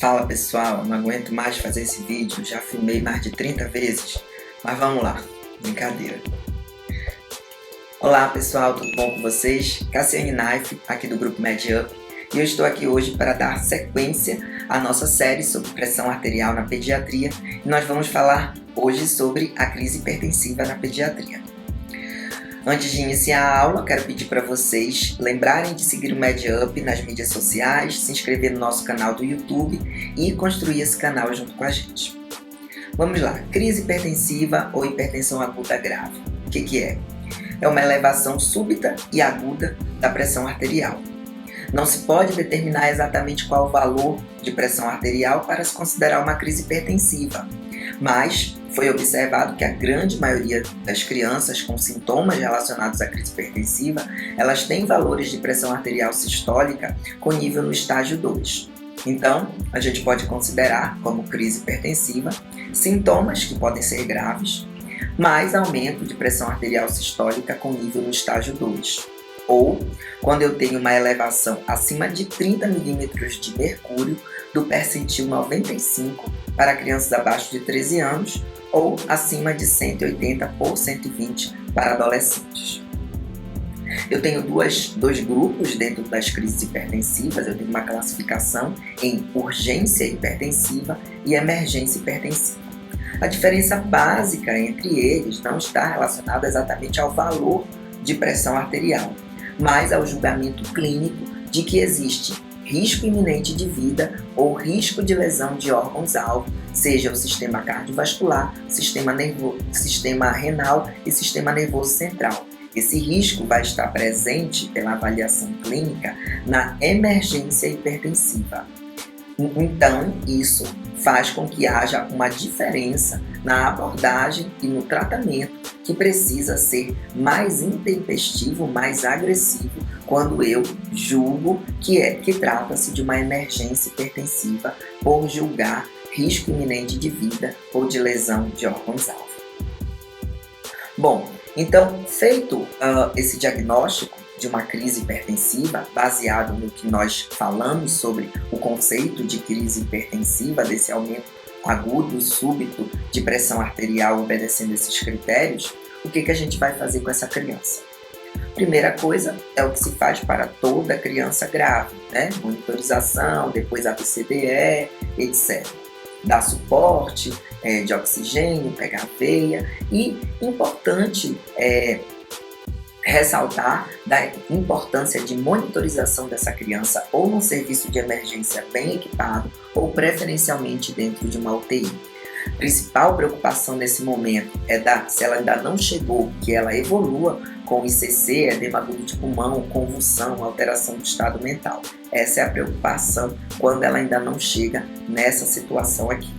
Fala pessoal, não aguento mais fazer esse vídeo, já filmei mais de 30 vezes, mas vamos lá, brincadeira. Olá pessoal, tudo bom com vocês? Cassiane Knife, aqui do grupo MedUp, e eu estou aqui hoje para dar sequência à nossa série sobre pressão arterial na pediatria, e nós vamos falar hoje sobre a crise hipertensiva na pediatria. Antes de iniciar a aula, quero pedir para vocês lembrarem de seguir o MedUp nas mídias sociais, se inscrever no nosso canal do YouTube e construir esse canal junto com a gente. Vamos lá, crise hipertensiva ou hipertensão aguda grave. O que é? É uma elevação súbita e aguda da pressão arterial. Não se pode determinar exatamente qual o valor de pressão arterial para se considerar uma crise hipertensiva, mas foi observado que a grande maioria das crianças com sintomas relacionados à crise hipertensiva, elas têm valores de pressão arterial sistólica com nível no estágio 2. Então, a gente pode considerar como crise hipertensiva sintomas que podem ser graves, mais aumento de pressão arterial sistólica com nível no estágio 2. Ou quando eu tenho uma elevação acima de 30 milímetros de mercúrio do percentil 95 para crianças abaixo de 13 anos ou acima de 180 por 120 para adolescentes. Eu tenho dois grupos dentro das crises hipertensivas. Eu tenho uma classificação em urgência hipertensiva e emergência hipertensiva. A diferença básica entre eles não está relacionada exatamente ao valor de pressão arterial, mas ao julgamento clínico de que existe risco iminente de vida ou risco de lesão de órgãos-alvo, seja o sistema cardiovascular, sistema renal e sistema nervoso central. Esse risco vai estar presente pela avaliação clínica na emergência hipertensiva. Então, isso faz com que haja uma diferença na abordagem e no tratamento que precisa ser mais intempestivo, mais agressivo, quando eu julgo que trata-se de uma emergência hipertensiva por julgar risco iminente de vida ou de lesão de órgãos-alvo. Bom, então, feito esse diagnóstico de uma crise hipertensiva, baseado no que nós falamos sobre o conceito de crise hipertensiva, desse aumento agudo, súbito de pressão arterial obedecendo esses critérios, o que a gente vai fazer com essa criança? Primeira coisa é o que se faz para toda criança grave, né? Monitorização, depois ABCDE, etc. Dar suporte de oxigênio, pegar veia e importante ressaltar da importância de monitorização dessa criança ou num serviço de emergência bem equipado ou preferencialmente dentro de uma UTI. Principal preocupação nesse momento é se ela ainda não chegou, que ela evolua com ICC, edema agudo de pulmão, convulsão, alteração do estado mental. Essa é a preocupação quando ela ainda não chega nessa situação aqui.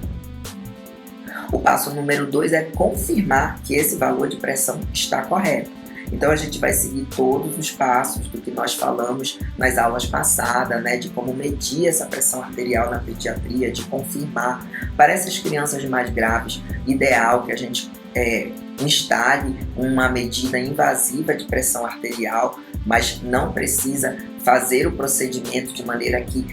O passo número 2 é confirmar que esse valor de pressão está correto. Então a gente vai seguir todos os passos do que nós falamos nas aulas passadas, né, de como medir essa pressão arterial na pediatria, de confirmar. Para essas crianças mais graves, ideal que a gente instale uma medida invasiva de pressão arterial, mas não precisa fazer o procedimento de maneira que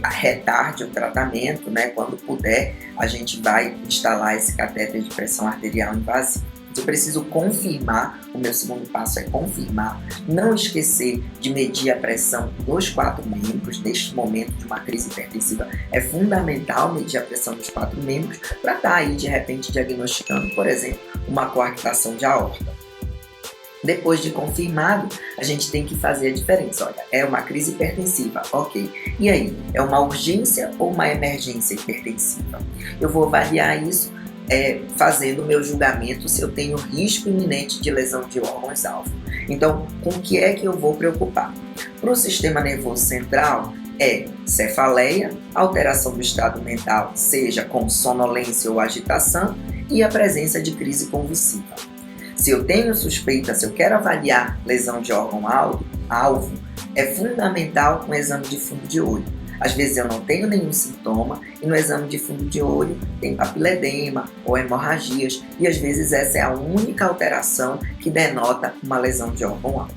retarde o tratamento, né? Quando puder, a gente vai instalar esse catéter de pressão arterial invasiva. Eu preciso confirmar, o meu segundo passo é confirmar, não esquecer de medir a pressão dos 4 membros. Neste momento de uma crise hipertensiva é fundamental medir a pressão dos 4 membros para estar aí de repente diagnosticando, por exemplo, uma coartação de aorta. Depois de confirmado, a gente tem que fazer a diferença. Olha, é uma crise hipertensiva, ok. E aí, é uma urgência ou uma emergência hipertensiva? Eu vou avaliar isso fazendo o meu julgamento se eu tenho risco iminente de lesão de órgãos-alvo. Então, com o que é que eu vou preocupar? Para o sistema nervoso central, cefaleia, alteração do estado mental, seja com sonolência ou agitação, e a presença de crise convulsiva. Se eu tenho suspeita, se eu quero avaliar lesão de órgão-alvo, é fundamental um exame de fundo de olho. Às vezes eu não tenho nenhum sintoma e no exame de fundo de olho tem papiledema ou hemorragias e às vezes essa é a única alteração que denota uma lesão de órgão-alvo.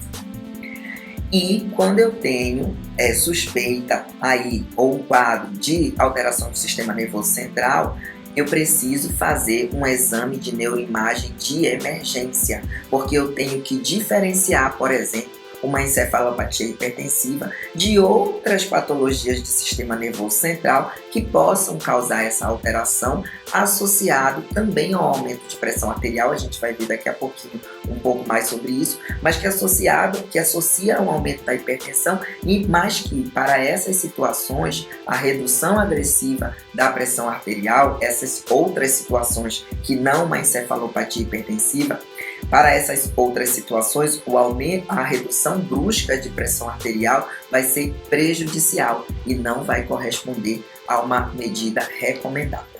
E quando eu tenho suspeita aí ou um quadro de alteração do sistema nervoso central, eu preciso fazer um exame de neuroimagem de emergência, porque eu tenho que diferenciar, por exemplo, uma encefalopatia hipertensiva de outras patologias do sistema nervoso central que possam causar essa alteração, associado também ao aumento de pressão arterial. A gente vai ver daqui a pouquinho um pouco mais sobre isso, mas que associa ao aumento da hipertensão, e mais que para essas situações, a redução agressiva da pressão arterial, essas outras situações que não uma encefalopatia hipertensiva, para essas outras situações, a redução brusca de pressão arterial vai ser prejudicial e não vai corresponder a uma medida recomendada.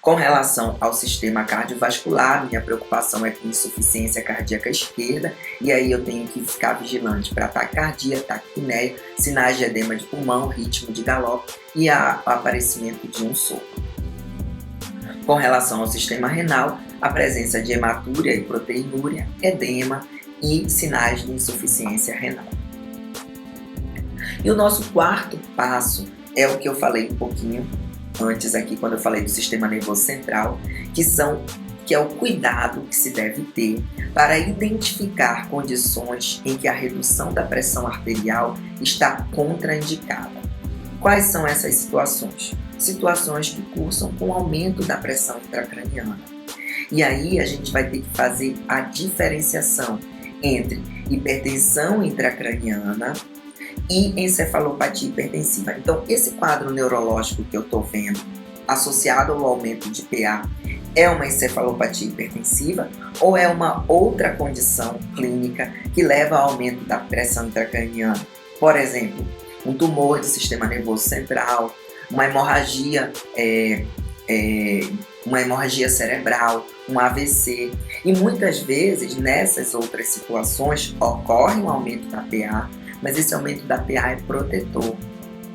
Com relação ao sistema cardiovascular, minha preocupação é com insuficiência cardíaca esquerda, e aí eu tenho que ficar vigilante para taquicardia, taquipneia, sinais de edema de pulmão, ritmo de galope e o aparecimento de um sopro. Com relação ao sistema renal, a presença de hematúria e proteinúria, edema e sinais de insuficiência renal. E o nosso quarto passo é o que eu falei um pouquinho antes aqui, quando eu falei do sistema nervoso central, que é o cuidado que se deve ter para identificar condições em que a redução da pressão arterial está contraindicada. Quais são essas situações? Situações que cursam com o aumento da pressão intracraniana. E aí a gente vai ter que fazer a diferenciação entre hipertensão intracraniana e encefalopatia hipertensiva. Então, esse quadro neurológico que eu estou vendo, associado ao aumento de PA, é uma encefalopatia hipertensiva ou é uma outra condição clínica que leva ao aumento da pressão intracraniana? Por exemplo, um tumor do sistema nervoso central, uma hemorragia cerebral, um AVC. E muitas vezes, nessas outras situações, ocorre um aumento da PA, mas esse aumento da PA é protetor.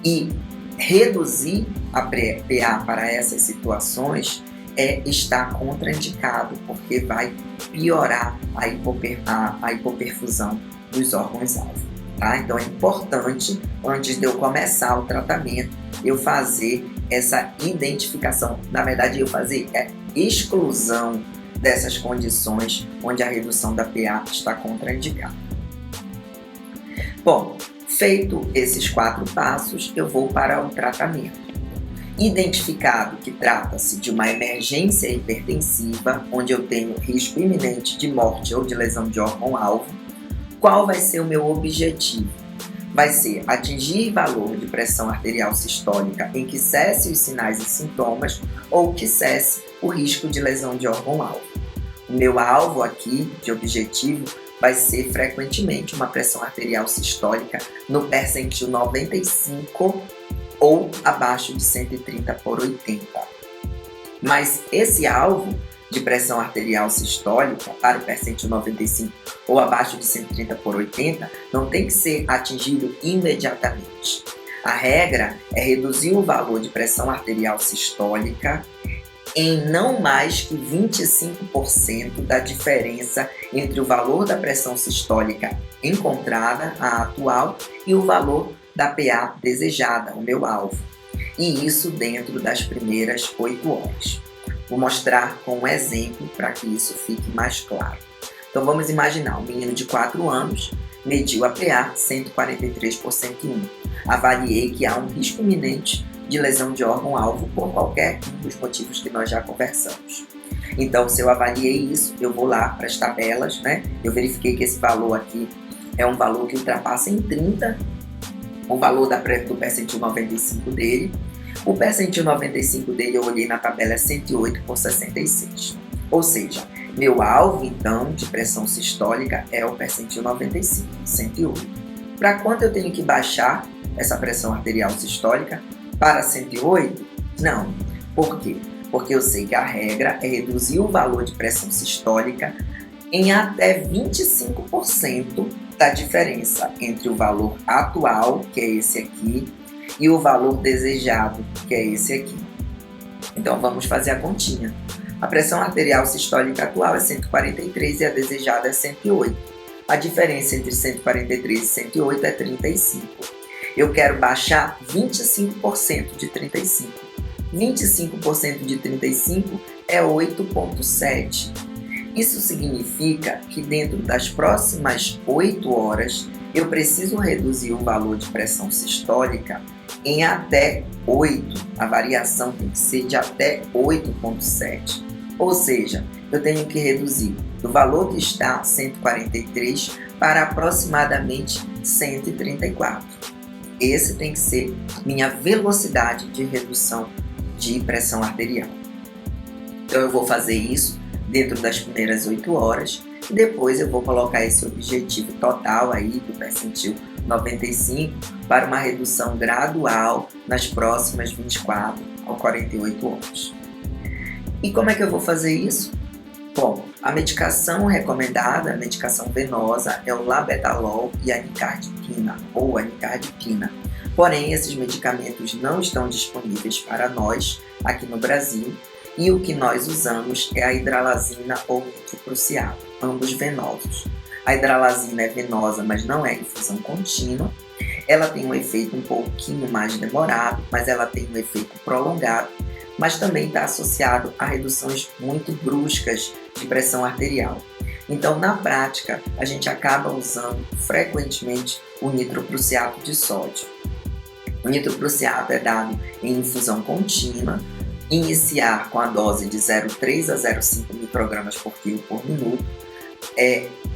E reduzir a PA para essas situações está contraindicado, porque vai piorar a hipoperfusão dos órgãos-alvo. Tá? Então é importante, antes de eu começar o tratamento, eu fazer essa identificação, na verdade eu fazer a exclusão dessas condições onde a redução da PA está contraindicada. Bom, feito esses 4 passos, eu vou para o tratamento. Identificado que trata-se de uma emergência hipertensiva, onde eu tenho risco iminente de morte ou de lesão de órgão-alvo, qual vai ser o meu objetivo? Vai ser atingir valor de pressão arterial sistólica em que cesse os sinais e sintomas ou que cesse o risco de lesão de órgão-alvo. O meu alvo aqui de objetivo vai ser frequentemente uma pressão arterial sistólica no percentil 95 ou abaixo de 130/80. Mas esse alvo de pressão arterial sistólica para o percentil 95 ou abaixo de 130/80 não tem que ser atingido imediatamente. A regra é reduzir o valor de pressão arterial sistólica em não mais que 25% da diferença entre o valor da pressão sistólica encontrada, a atual, e o valor da PA desejada, o meu alvo. E isso dentro das primeiras 8 horas. Vou mostrar com um exemplo para que isso fique mais claro. Então vamos imaginar, um menino de 4 anos mediu a PA 143/101. Avaliei que há um risco iminente de lesão de órgão-alvo por qualquer um dos motivos que nós já conversamos. Então, se eu avaliei isso, eu vou lá para as tabelas, né? Eu verifiquei que esse valor aqui é um valor que ultrapassa em 30 o valor do percentil 95 dele. O percentil 95 dele, eu olhei na tabela, é 108/66. Ou seja, meu alvo, então, de pressão sistólica é o percentil 95, 108. Para quanto eu tenho que baixar essa pressão arterial sistólica? Para 108? Não. Por quê? Porque eu sei que a regra é reduzir o valor de pressão sistólica em até 25% da diferença entre o valor atual, que é esse aqui, e o valor desejado, que é esse aqui. Então vamos fazer a continha. A pressão arterial sistólica atual é 143 e a desejada é 108. A diferença entre 143 e 108 é 35. Eu quero baixar 25% de 35. 25% de 35 é 8,7. Isso significa que dentro das próximas 8 horas eu preciso reduzir o valor de pressão sistólica em até 8. A variação tem que ser de até 8,7. Ou seja, eu tenho que reduzir do valor que está 143 para aproximadamente 134. Esse tem que ser minha velocidade de redução de pressão arterial. Então eu vou fazer isso dentro das primeiras 8 horas e depois eu vou colocar esse objetivo total aí do percentil 95 para uma redução gradual nas próximas 24 a 48 horas. E como é que eu vou fazer isso? Bom, a medicação recomendada, a medicação venosa, é o labetalol e a nicardipina, ou a nicardipina. Porém, esses medicamentos não estão disponíveis para nós aqui no Brasil e o que nós usamos é a hidralazina ou nitroprusiato, ambos venosos. A hidralazina é venosa, mas não é infusão contínua. Ela tem um efeito um pouquinho mais demorado, mas ela tem um efeito prolongado, mas também está associado a reduções muito bruscas de pressão arterial. Então, na prática, a gente acaba usando frequentemente o nitroprusiato de sódio. O nitroprusiato é dado em infusão contínua, iniciar com a dose de 0,3 a 0,5 microgramas por quilo por minuto,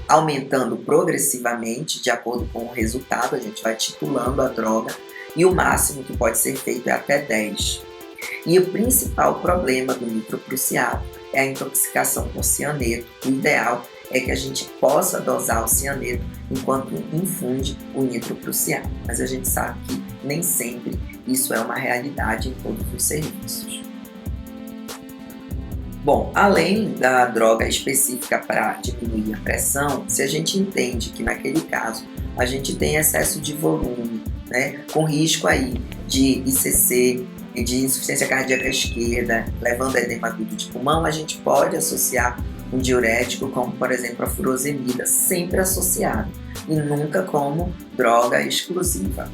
aumentando progressivamente de acordo com o resultado, a gente vai titulando a droga e o máximo que pode ser feito é até 10. E o principal problema do nitroprusiato é a intoxicação por cianeto. O ideal é que a gente possa dosar o cianeto enquanto infunde o nitroprusiato, mas a gente sabe que nem sempre isso é uma realidade em todos os serviços. Bom, além da droga específica para diminuir a pressão, se a gente entende que naquele caso a gente tem excesso de volume, com risco aí de ICC e de insuficiência cardíaca esquerda, levando a edema agudo de pulmão, a gente pode associar um diurético como, por exemplo, a furosemida, sempre associado e nunca como droga exclusiva,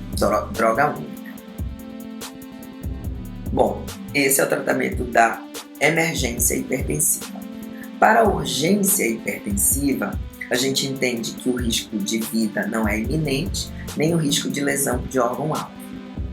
droga única. Bom, esse é o tratamento da emergência hipertensiva. Para a urgência hipertensiva, a gente entende que o risco de vida não é iminente, nem o risco de lesão de órgão-alvo.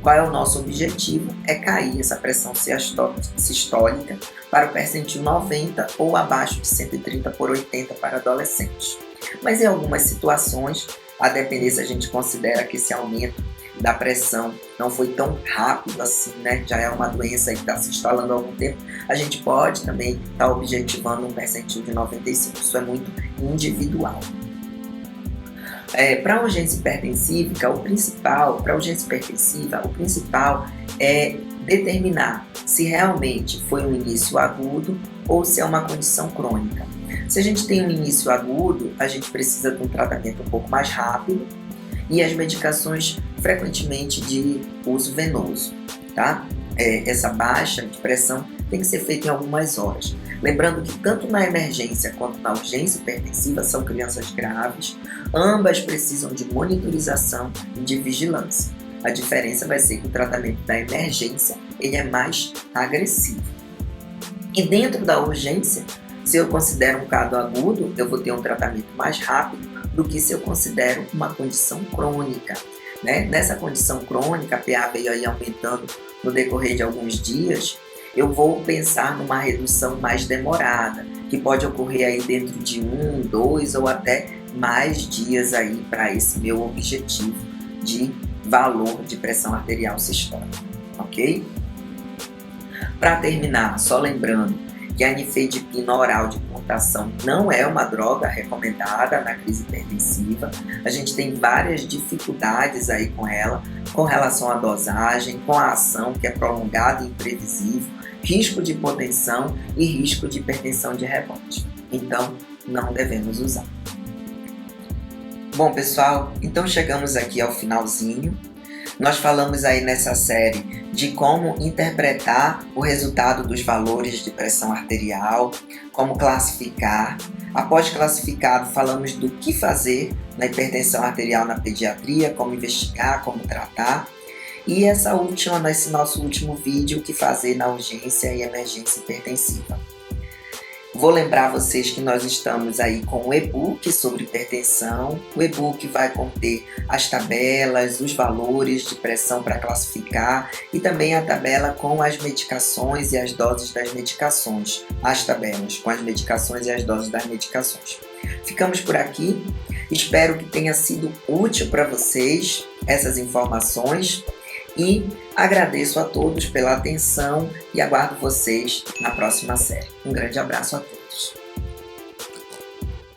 Qual é o nosso objetivo? É cair essa pressão sistólica para o percentil 90 ou abaixo de 130/80 para adolescentes. Mas em algumas situações, a depender se a gente considera que esse aumento da pressão não foi tão rápido assim, já é uma doença que está se instalando há algum tempo, a gente pode também estar objetivando um percentil de 95, isso é muito individual. Para a urgência hipertensiva, o principal é determinar se realmente foi um início agudo ou se é uma condição crônica. Se a gente tem um início agudo, a gente precisa de um tratamento um pouco mais rápido e as medicações frequentemente de uso venoso, tá? Essa baixa de pressão tem que ser feita em algumas horas. Lembrando que tanto na emergência quanto na urgência hipertensiva são crianças graves, ambas precisam de monitorização e de vigilância. A diferença vai ser que o tratamento da emergência ele é mais agressivo. E dentro da urgência, se eu considero um caso agudo, eu vou ter um tratamento mais rápido do que se eu considero uma condição crônica. Nessa condição crônica, a PA veio aí aumentando no decorrer de alguns dias, eu vou pensar numa redução mais demorada, que pode ocorrer aí dentro de 1, 2 ou até mais dias aí para esse meu objetivo de valor de pressão arterial sistólica, ok? Para terminar, só lembrando que a nifedipina oral de importação não é uma droga recomendada na crise hipertensiva. A gente tem várias dificuldades aí com ela, com relação à dosagem, com a ação que é prolongada e imprevisível, risco de hipotensão e risco de hipertensão de rebote. Então, não devemos usar. Bom, pessoal, então chegamos aqui ao finalzinho. Nós falamos aí nessa série de como interpretar o resultado dos valores de pressão arterial, como classificar. Após classificado, falamos do que fazer na hipertensão arterial na pediatria, como investigar, como tratar. E nesse nosso último vídeo, o que fazer na urgência e emergência hipertensiva. Vou lembrar vocês que nós estamos aí com o e-book sobre hipertensão. O e-book vai conter as tabelas, os valores de pressão para classificar e também a tabela com as medicações e as doses das medicações. As tabelas com as medicações e as doses das medicações. Ficamos por aqui. Espero que tenha sido útil para vocês essas informações. E agradeço a todos pela atenção e aguardo vocês na próxima série. Um grande abraço a todos.